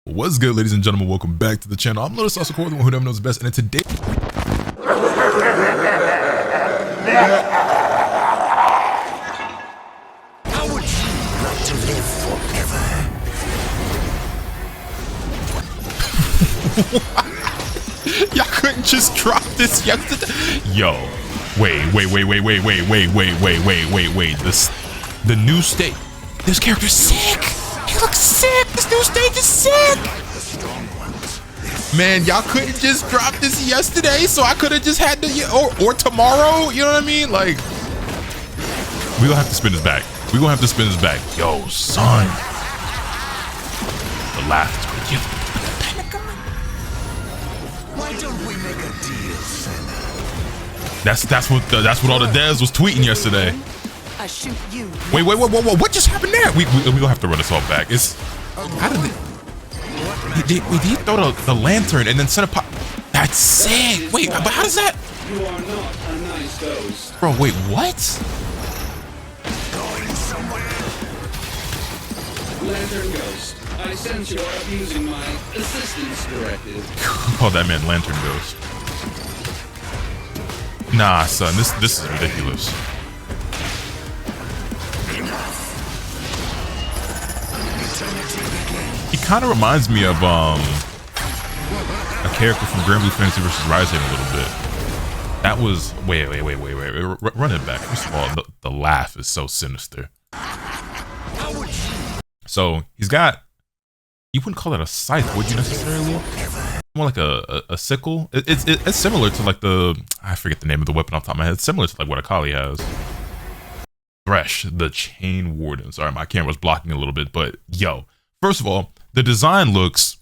What's good, ladies and gentlemen? Welcome back to the channel. I'm Lotus, also called the one who never knows best, and today How would you like to live forever? y'all couldn't just drop this yesterday. Yo, wait. This, the new state. This character's sick. He looks sick. This new stage is sick. Man, y'all couldn't just drop this yesterday, so I could have just had to, or tomorrow. You know what I mean? Like, we gonna have to spin this back. We gonna have to spin this back. Yo, son. The laugh is ridiculous. Why don't we make a deal, Senna? That's what all the devs was tweeting yesterday. I shoot you. Wait, what just happened there? We gonna have to run this all back. It's how did he throw the lantern and then set up? That's sick. Wait, but how does that? You are not a nice ghost. Bro, wait, what? Going somewhere? Lantern Ghost, I sense you are abusing my assistance directive. Oh, that man Lantern Ghost. Nah, son, this is ridiculous. He kind of reminds me of a character from Grand Blue Fantasy vs. Rising a little bit. That was wait. Run it back. First of all, the laugh is so sinister. So he's got. You wouldn't call it a scythe, would you necessarily? More like a sickle. It's similar to like I forget the name of the weapon off the top of my head. It's similar to like what Akali has. Thresh, the Chain Warden. Sorry, my camera's blocking a little bit, but yo, first of all, the design looks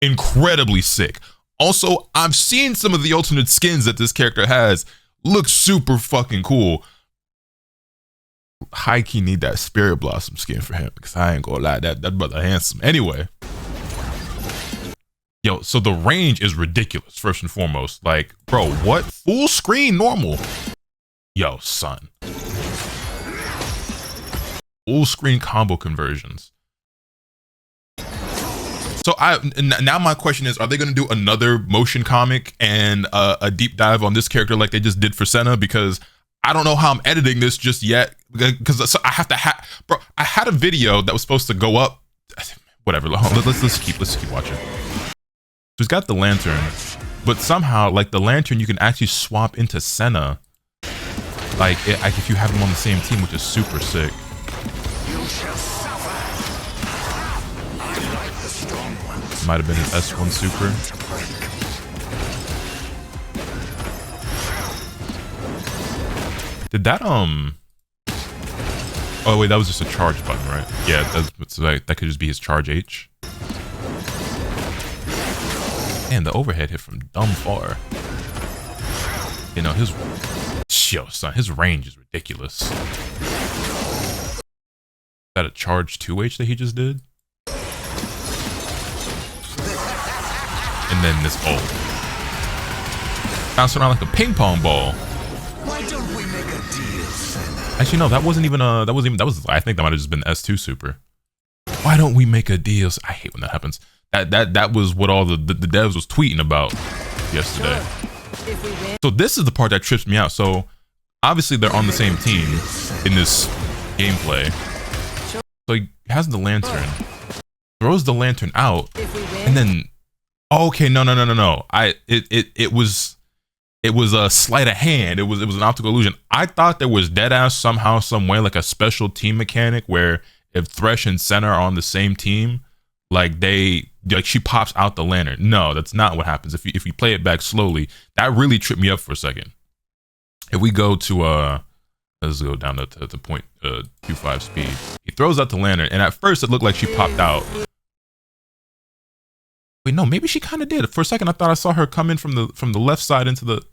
incredibly sick. Also, I've seen some of the alternate skins that this character has. Look super fucking cool. High key need that Spirit Blossom skin for him because I ain't gonna lie, that brother handsome. Anyway, yo, so the range is ridiculous. First and foremost, like, bro, what full screen normal? Yo, son, full screen combo conversions. So now my question is, are they going to do another motion comic and a deep dive on this character like they just did for Senna? Because I don't know how I'm editing this just yet, because I have to bro, I had a video that was supposed to go up. Whatever. Let's keep watching. So he's got the lantern, but somehow like the lantern you can actually swap into Senna, like if you have him on the same team, which is super sick. Might have been his S1 super. Did that oh wait, that was just a charge button, right? Yeah, that could just be his charge H. And the overhead hit from dumb far. You know, his range is ridiculous. Is that a charge 2H that he just did? And then this ult. Bouncing around like a ping pong ball. Why don't we make a deal, Senna? Actually, no, that was I think that might have just been S2 super. Why don't we make a deal? I hate when that happens. That was what all the devs was tweeting about yesterday. So this is the part that trips me out. So obviously they're on the same team in this gameplay. So he has the lantern, throws the lantern out, and then okay, no. It was a sleight of hand. It was an optical illusion. I thought there was deadass somehow, some way, like a special team mechanic where if Thresh and Senna are on the same team, like she pops out the lantern. No, that's not what happens. If you play it back slowly, that really tripped me up for a second. If we go to let's go down to 0.25 speed. He throws out the lantern, and at first it looked like she popped out. Wait, no, maybe she kind of did. For a second, I thought I saw her come in from the left side into the.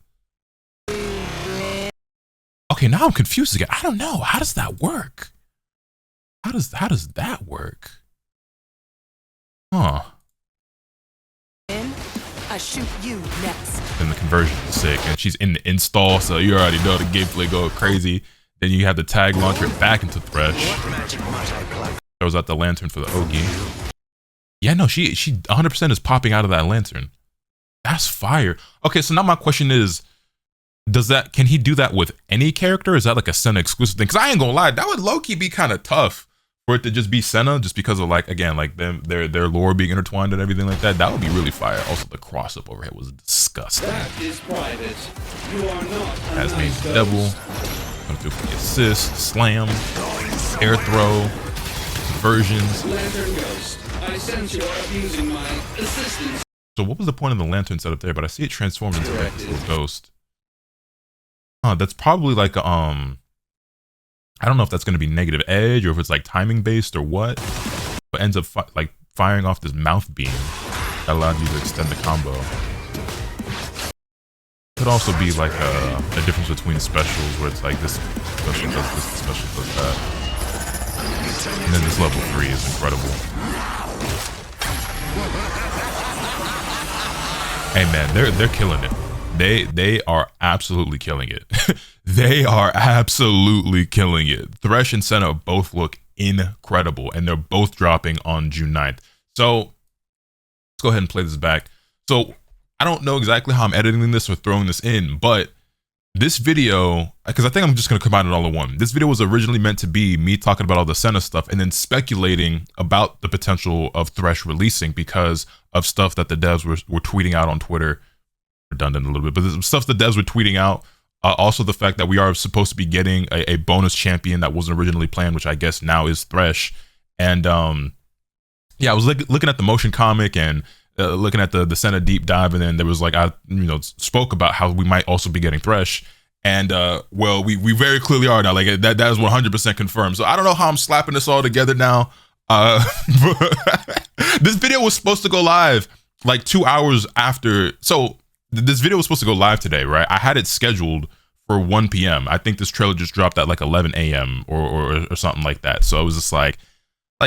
Okay, now I'm confused again. I don't know. How does that work? How does that work? Huh. I shoot you next. And the conversion is sick, and she's in the install, so you already know the gameplay go crazy. Then you have the tag launcher back into Thresh. Throws out the lantern for the Ogi. Yeah, no, she 100% is popping out of that lantern. That's fire. Okay, so now my question is, can he do that with any character? Is that like a Senna exclusive thing? Because I ain't gonna lie, that would low-key be kind of tough for it to just be Senna, just because of, like, again, like their lore being intertwined and everything like that. That would be really fire. Also, the cross-up overhead was disgusting. That is private. You are not Has made the devil. Gonna do for the assist, slam, air throw, conversions. Lantern Ghost. I sense you are abusing my assistance. So what was the point of the lantern setup there? But I see it transformed into like this little ghost. That's probably like a, I don't know if that's going to be negative edge or if it's like timing based or what, but ends up like firing off this mouth beam that allowed you to extend the combo. Could also be like a difference between specials where it's like this special does this, this special does that. And then this level 3 is incredible. Hey man, they're killing it. They are absolutely killing it. They are absolutely killing it. Thresh and Senna both look incredible, and they're both dropping on June 9th. So let's go ahead and play this back. So I don't know exactly how I'm editing this or throwing this in, but this video, because I think I'm just going to combine it all in one. This video was originally meant to be me talking about all the Senna stuff and then speculating about the potential of Thresh releasing because of stuff that the devs were tweeting out on Twitter. Redundant a little bit, but there's stuff the devs were tweeting out. Also the fact that we are supposed to be getting a bonus champion that wasn't originally planned, which I guess now is Thresh. And yeah, I was looking at the motion comic and looking at the Senna deep dive, and then there was like, I spoke about how we might also be getting Thresh. And well, we very clearly are now. Like that is 100% confirmed. So I don't know how I'm slapping this all together now. This video was supposed to go live like 2 hours after. So this video was supposed to go live today, right? I had it scheduled for 1 p.m. I think this trailer just dropped at like 11 a.m. or something like that. So it was just like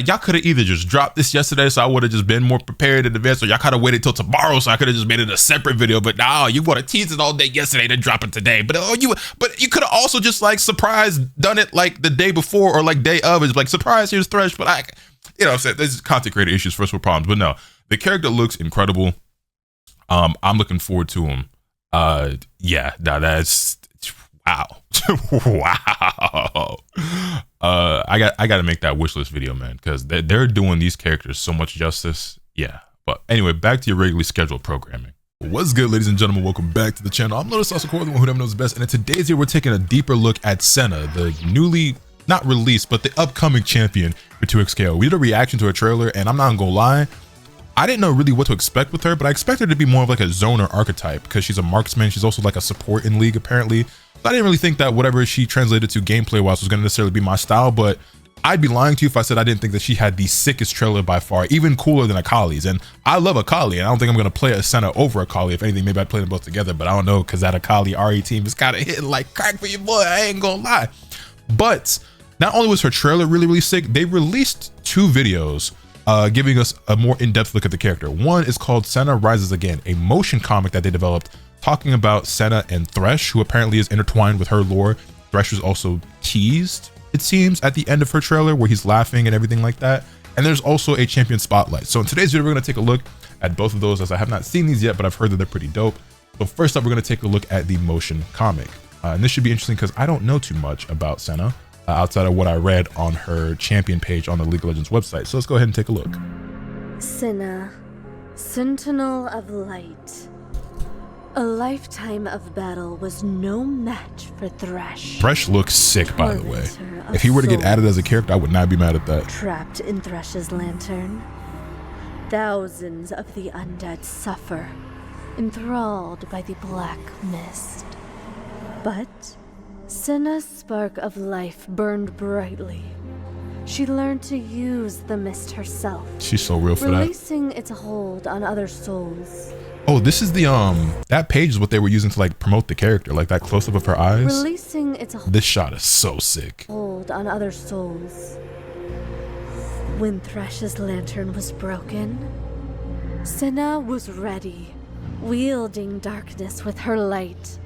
y'all could have either just dropped this yesterday, so I would have just been more prepared in advance, or y'all could have waited till tomorrow, so I could have just made it a separate video. But now you want to tease it all day yesterday to drop it today. But you could have also just like surprise done it like the day before or like day of. It's like, surprise, here's Thresh. But I'm saying there's content creator issues, first world problems. But no, the character looks incredible. I'm looking forward to him. Yeah, that's wow. Wow. I got to make that wish list video, man, because they're doing these characters so much justice. Yeah. But anyway, back to your regularly scheduled programming. What's good, ladies and gentlemen? Welcome back to the channel. I'm Lotus Sauce, the one who never knows best, and in today's video, we're taking a deeper look at Senna, the newly not released, but the upcoming champion for 2XKO. We did a reaction to a trailer, and I'm not gonna lie, I didn't know really what to expect with her, but I expected her to be more of like a zoner archetype because she's a marksman. She's also like a support in League, apparently. I didn't really think that whatever she translated to gameplay wise was going to necessarily be my style, but I'd be lying to you if I said I didn't think that she had the sickest trailer by far, even cooler than Akali's. And I love Akali, and I don't think I'm going to play a Senna over Akali. If anything, maybe I'd play them both together, but I don't know, because that Akali RE team is kind of hitting like crack for your boy. I ain't going to lie. But not only was her trailer really, really sick, they released 2 videos giving us a more in-depth look at the character. One is called Senna Rises Again, a motion comic that they developed talking about Senna and Thresh, who apparently is intertwined with her lore. Thresh was also teased, it seems, at the end of her trailer where he's laughing and everything like that. And there's also a champion spotlight. So in today's video, we're going to take a look at both of those, as I have not seen these yet, but I've heard that they're pretty dope. So first up, we're going to take a look at the motion comic. And this should be interesting because I don't know too much about Senna outside of what I read on her champion page on the League of Legends website. So let's go ahead and take a look. Senna, Sentinel of Light. A lifetime of battle was no match for Thresh. Thresh looks sick, by the way. If he were to get added as a character, I would not be mad at that. Trapped in Thresh's lantern, thousands of the undead suffer, enthralled by the black mist. But Senna's spark of life burned brightly. She learned to use the mist herself. She's so real for that. Releasing its hold on other souls. Oh, this is the that page is what they were using to like promote the character, like that close up of her eyes. Releasing its This shot is so sick. Hold on other souls. When Thresh's lantern was broken, Senna was ready, wielding darkness with her light.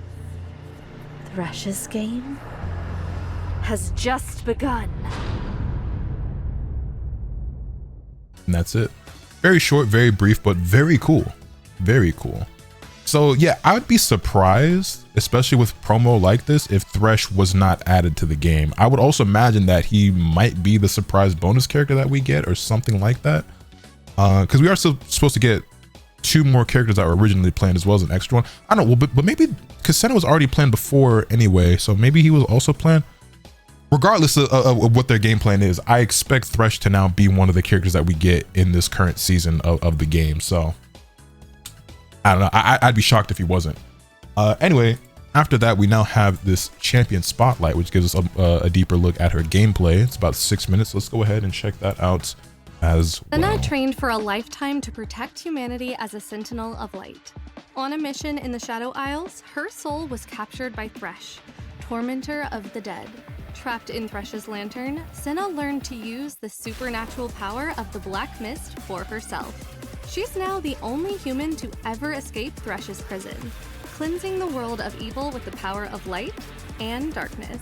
Thresh's game has just begun. And that's it. Very short, very brief, but very cool. Very cool. So yeah, I would be surprised, especially with promo like this, if Thresh was not added to the game. I would also imagine that he might be the surprise bonus character that we get or something like that. Because we are still supposed to get 2 more characters that were originally planned as well as an extra one. I don't know, but maybe because Senna was already planned before anyway, so maybe he was also planned. Regardless of what their game plan is, I expect Thresh to now be one of the characters that we get in this current season of the game. So I don't know. I'd be shocked if he wasn't. Anyway, after that, we now have this champion spotlight, which gives us a deeper look at her gameplay. It's about 6 minutes. Let's go ahead and check that out as well. Senna trained for a lifetime to protect humanity as a sentinel of light. On a mission in the Shadow Isles, her soul was captured by Thresh, tormentor of the dead. Trapped in Thresh's lantern, Senna learned to use the supernatural power of the Black Mist for herself. She's now the only human to ever escape Thresh's prison, cleansing the world of evil with the power of light and darkness.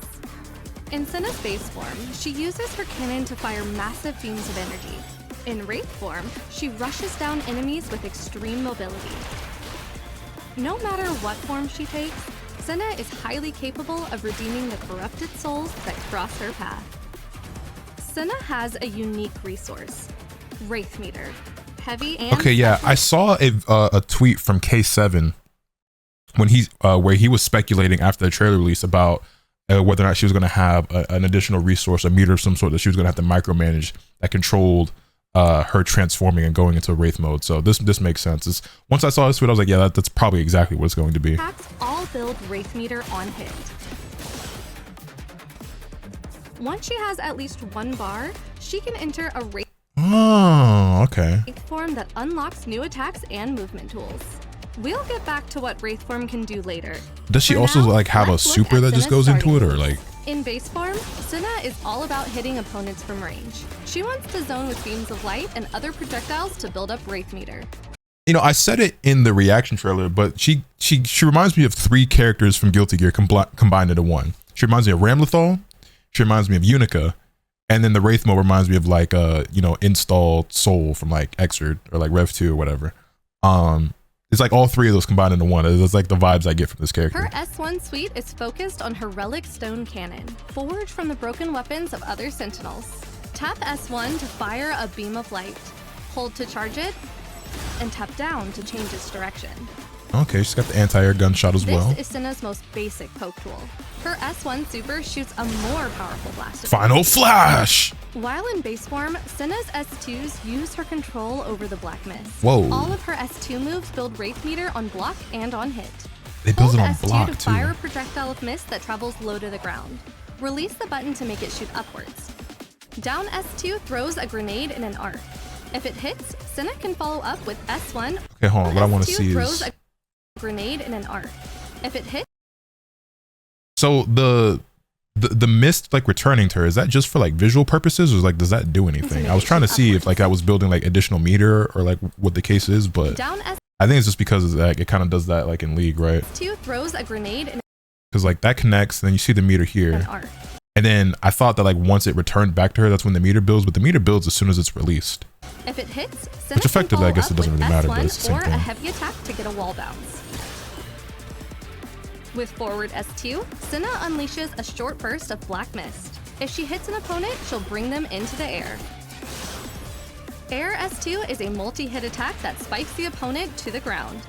In Senna's base form, she uses her cannon to fire massive beams of energy. In Wraith form, she rushes down enemies with extreme mobility. No matter what form she takes, Senna is highly capable of redeeming the corrupted souls that cross her path. Senna has a unique resource, Wraith Meter. Heavy and okay, yeah, I saw a tweet from K7 when where he was speculating after the trailer release about whether or not she was going to have an additional resource, a meter of some sort that she was going to have to micromanage that controlled her transforming and going into Wraith mode. So this makes sense. Once I saw this tweet, I was like, yeah, that's probably exactly what it's going to be. Attacks all build Wraith Meter on hit. Once she has at least 1 bar, she can enter a Wraith okay. form that unlocks new attacks and movement tools. We'll get back to what Wraith form can do later. Does she also like have a super that just goes into it, or like? In base form, Senna is all about hitting opponents from range. She wants to zone with beams of light and other projectiles to build up Wraith Meter. You know, I said it in the reaction trailer, but she reminds me of 3 characters from Guilty Gear combined into one. She reminds me of Ramlethal, she reminds me of Unica, and then the Wraith mode reminds me of like you know, installed Soul from like Xrd or like Rev 2 or whatever. It's like all 3 of those combined into one. It's like the vibes I get from this character. Her S1 suite is focused on her relic stone cannon, forged from the broken weapons of other sentinels. Tap S1 to fire a beam of light. Hold to charge it, and tap down to change its direction. Okay, she's got the anti-air gunshot as well. This is Senna's most basic poke tool. Her S1 super shoots a more powerful blast. Final Flash! While in base form, Senna's S2s use her control over the Black Mist. Whoa. All of her S2 moves build Wraith Meter on block and on hit. They build it on S2 block to too. fire a projectile of mist that travels low to the ground. Release the button to make it shoot upwards. Down S2 throws a grenade in an arc. If it hits, Senna can follow up with S1. Okay, hold on. What I want to S2 see throws is a grenade in an arc. If it hits, so the mist like returning to her, is that just for like visual purposes, or like does that do anything? I was trying to see if like I was building like additional meter or like what the case is, but down S2 I think it's just because like it kind of does that like in League, right? throws a grenade in Because like that connects, and then you see the meter an here, arc. and then I thought that like once it returned back to her, that's when the meter builds, but the meter builds as soon as it's released. If it hits, Senna Which effectively, I can guess it follow doesn't up really with matter, but S1 it's the same or thing. a heavy attack to get a wall bounce. With forward S2, Senna unleashes a short burst of Black Mist. If she hits an opponent, she'll bring them into the air. Air S2 is a multi-hit attack that spikes the opponent to the ground.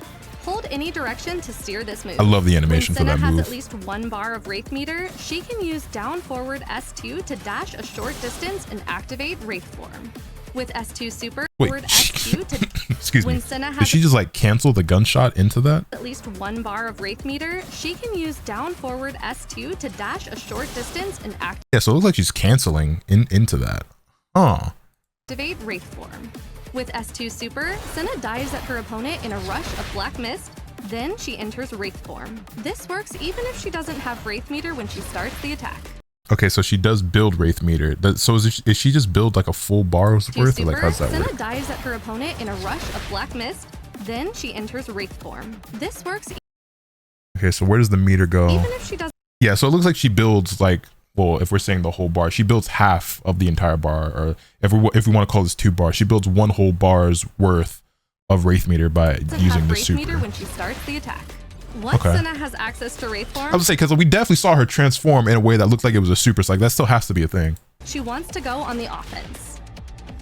Hold any direction to steer this move. I love the animation for When that Senna move. has at least 1 bar of Wraith Meter, she can use down forward S2 to dash a short distance and activate Wraith form. With S2 super, Wait, forward S2 to excuse me. when Senna Did has she just like cancel the gunshot into that? at least 1 bar of Wraith Meter, she can use down forward S2 to dash a short distance and Yeah, so it looks like she's canceling into that. Oh. activate Wraith form. With S2 super, Senna dives at her opponent in a rush of Black Mist, then she enters Wraith form. This works even if she doesn't have Wraith Meter when she starts the attack. Okay, so she does build Wraith Meter. So is she just build like a full bar's worth, or like how's that Senna work? dives at her opponent in a rush of Black Mist, then she enters Wraith form. This works Okay, so where does the meter go? even if she doesn't Yeah, so it looks like she builds like well, if we're saying the whole bar, she builds half of the entire bar, or if we want to call this 2 bars, she builds 1 whole bar's worth of Wraith meter by using the super. Meter when she starts the attack. Once Senna has access to Wraith form, I was say, because we definitely saw her transform in a way that looked like it was a super, so like that still has to be a thing. she wants to go on the offense.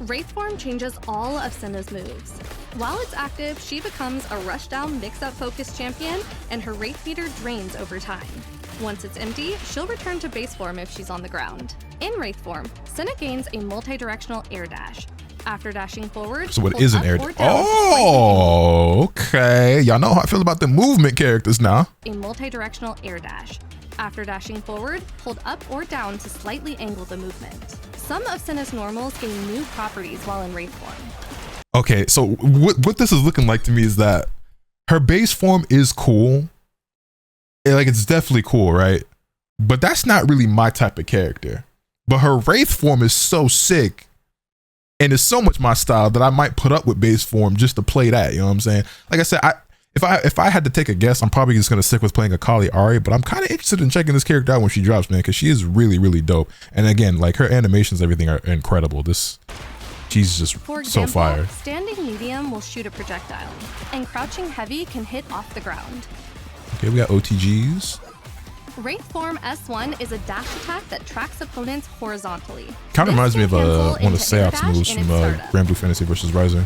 Wraith form changes all of Senna's moves. While it's active, she becomes a rushdown mix-up focused champion, and her Wraith meter drains over time. Once it's empty, she'll return to base form if she's on the ground. In Wraith form, Senna gains a multi-directional air dash. After dashing forward, so what is an air dash? Oh, okay. Y'all know how I feel about the movement characters now. A multi-directional air dash. After dashing forward, hold up or down to slightly angle the movement. Some of Senna's normals gain new properties while in Wraith form. Okay, so what this is looking like to me is that her base form is cool. Like, it's definitely cool, right? But that's not really my type of character. But her Wraith form is so sick, and it's so much my style that I might put up with base form just to play that. You know what I'm saying? Like I said, if I had to take a guess, I'm probably just gonna stick with playing Akali Ari, but I'm kind of interested in checking this character out when she drops, man, because she is really, really dope. And again, like, her animations, everything are incredible. She's just so fire. Standing medium will shoot a projectile, and crouching heavy can hit off the ground. Okay, we got OTGs. Wraith form S1 is a dash attack that tracks opponents horizontally. Kind of reminds me of one of Seops moves from Grand Blue Fantasy vs. Rising.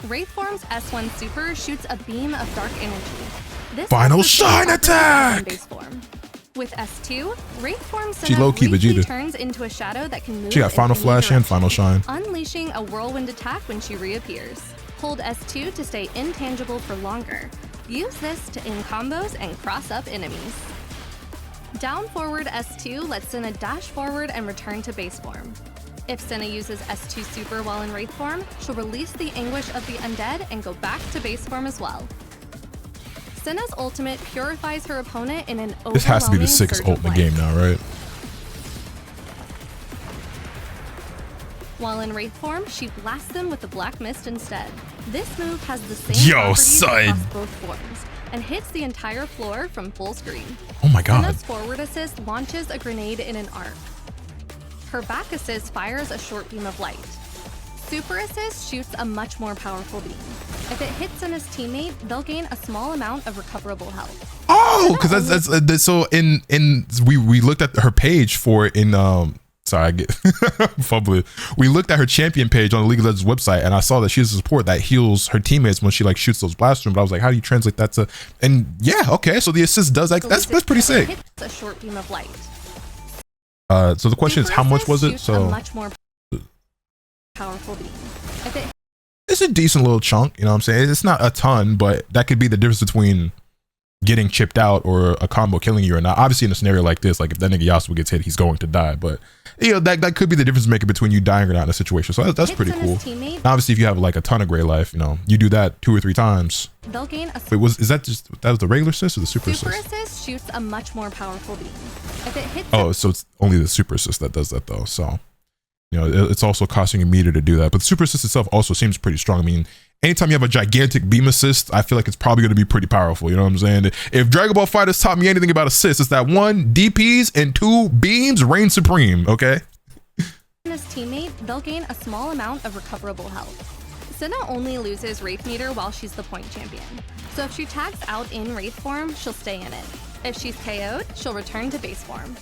Wraith form's S1 super shoots a beam of dark energy. This Final shine attack! Base form. With S2, Wraith form she low-key Vegeta. turns into a shadow that can move. She got Final Flash and Final Shine, unleashing a whirlwind attack when she reappears. Hold S2 to stay intangible for longer. Use this to end combos and cross up enemies. Down forward S2 lets Senna dash forward and return to base form. If Senna uses S2 super while in Wraith form, she'll release the anguish of the undead and go back to base form as well. Senna's ultimate purifies her opponent in an overwhelming this has to be the sickest ult in the game now, right? While in Wraith form, she blasts them with the Black Mist instead. This move has the same properties across both forms and hits the entire floor from full screen. Oh my god. Senna's forward assist launches a grenade in an arc. Her back assist fires a short beam of light. Super assist shoots a much more powerful beam. If it hits Senna's teammate, they'll gain a small amount of recoverable health. Oh, because that's so we looked at her page for it in sorry, I get fumbling. We looked at her champion page on the League of Legends website, and I saw that she has a support that heals her teammates when she like shoots those blasts. But I was like, how do you translate that to? And yeah, okay, so the assist does like that's pretty sick. Hits a short beam of light. So the question is, how much was it? So a much more powerful beam. It's a decent little chunk, you know what I'm saying? It's not a ton, but that could be the difference between getting chipped out or a combo killing you or not. Obviously in a scenario like this, like if that nigga Yasuo gets hit, he's going to die, but you know, that could be the difference maker between you dying or not in a situation. So that's pretty cool. Obviously if you have like a ton of gray life, you know, you do that 2 or 3 times. They'll gain a Wait, that was the regular assist or the super assist? Super assist shoots a much more powerful beam. If it hits so it's only the super assist that does that though. So, you know, it's also costing a meter to do that. But the super assist itself also seems pretty strong. I mean, anytime you have a gigantic beam assist, I feel like it's probably going to be pretty powerful. You know what I'm saying? If Dragon Ball FighterZ taught me anything about assists, it's that 1, DPs, and 2, beams reign supreme, okay? Senna's teammate, they'll gain a small amount of recoverable health. Senna only loses Wraith meter while she's the point champion. So if she tags out in Wraith form, she'll stay in it. If she's KO'd, she'll return to base form.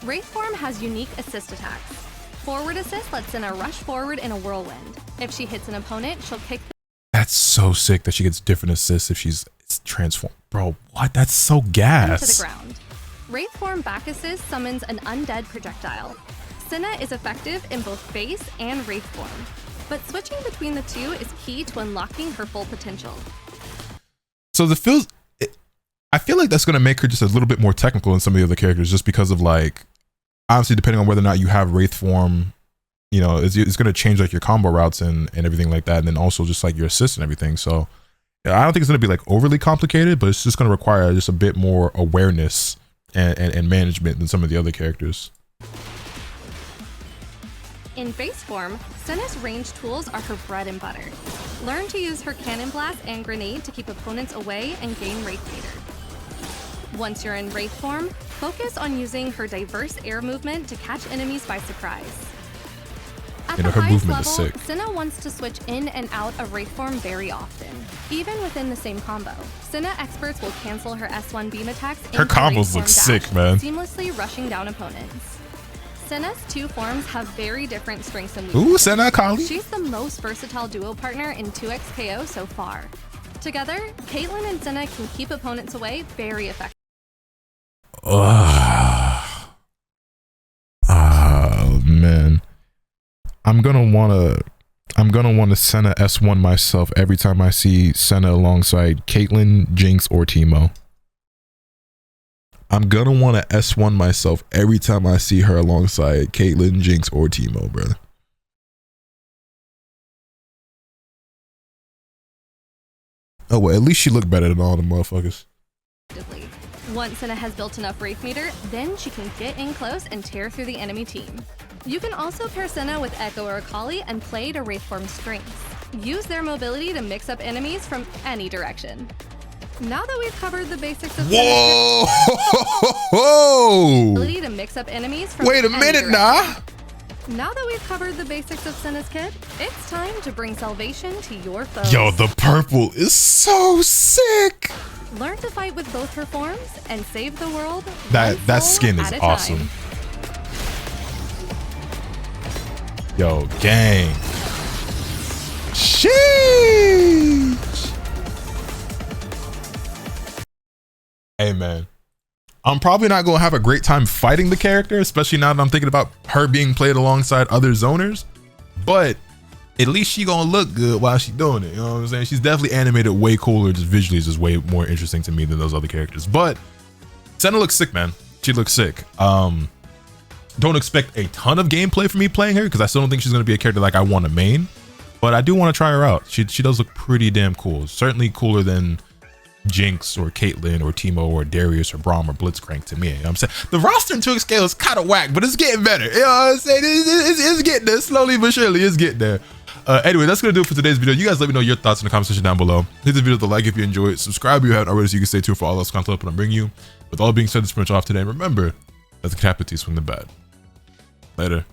Wraith form has unique assist attacks. Forward assist lets Senna rush forward in a whirlwind. If she hits an opponent, she'll kick the That's so sick that she gets different assists if she's transformed. Bro, what? That's so gas. To the ground. Wraith form back assist summons an undead projectile. Senna is effective in both base and Wraith form, but switching between the two is key to unlocking her full potential. So I feel like that's going to make her just a little bit more technical than some of the other characters, just because of like, obviously depending on whether or not you have Wraith form, you know, it's going to change like your combo routes and everything like that, and then also just like your assists and everything. So I don't think it's going to be like overly complicated, but it's just going to require just a bit more awareness and management than some of the other characters. In base form, Senna's ranged tools are her bread and butter. Learn to use her cannon blast and grenade to keep opponents away and gain Wraith meter. Once you're in Wraith form, Focus on using her diverse air movement to catch enemies by surprise. At You know, the her highest movement is level, sick. Senna wants to switch in and out of Wraith form very often, even within the same combo. Senna experts will cancel her S1 beam attacks Her into combos Wraith look form sick, dash, man. seamlessly rushing down opponents. Senna's two forms have very different strengths and Ooh, weaknesses. Senna Kali. She's the most versatile duo partner in 2x KO so far. Together, Caitlyn and Senna can keep opponents away very effectively. Oh man, I'm gonna wanna Senna S1 myself every time I see Senna alongside Caitlyn, Jinx, or Teemo. I'm gonna wanna S1 myself every time I see her alongside Caitlyn, Jinx, or Teemo, brother. Oh well, at least she looked better than all the motherfuckers. Once Senna has built enough Wraith meter, then she can get in close and tear through the enemy team. You can also pair Senna with Echo or Akali and play to Wraith form's strengths. Use their mobility to mix up enemies from any direction. Now that we've covered the basics of Whoa! Senna's ability to mix up enemies from Wait a any minute, direction. nah. Now that we've covered the basics of Senna's kit, it's time to bring salvation to your foes. Yo, the purple is so sick. Learn to fight with both her forms and save the world. That one soul skin is at a awesome. time. Yo, gang. Sheesh. Hey man, I'm probably not gonna have a great time fighting the character, especially now that I'm thinking about her being played alongside other zoners. But at least she gonna look good while she doing it. You know what I'm saying? She's definitely animated way cooler. Just visually is just way more interesting to me than those other characters. But Senna looks sick, man. She looks sick. Don't expect a ton of gameplay from me playing her because I still don't think she's gonna be a character like I want to main. But I do want to try her out. She does look pretty damn cool. Certainly cooler than Jinx or Caitlyn or Teemo or Darius or Braum or Blitzcrank to me. You know what I'm saying? The roster in 2x scale is kind of whack, but it's getting better. You know what I'm saying? It's getting there. Slowly but surely, it's getting there. Anyway, that's going to do it for today's video. You guys let me know your thoughts in the comment section down below. Hit the video with a like if you enjoyed it. Subscribe if you haven't already so you can stay tuned for all this content I'm bringing you. With all being said, it's pretty much off today. And remember, let the capital swing the bat. Later.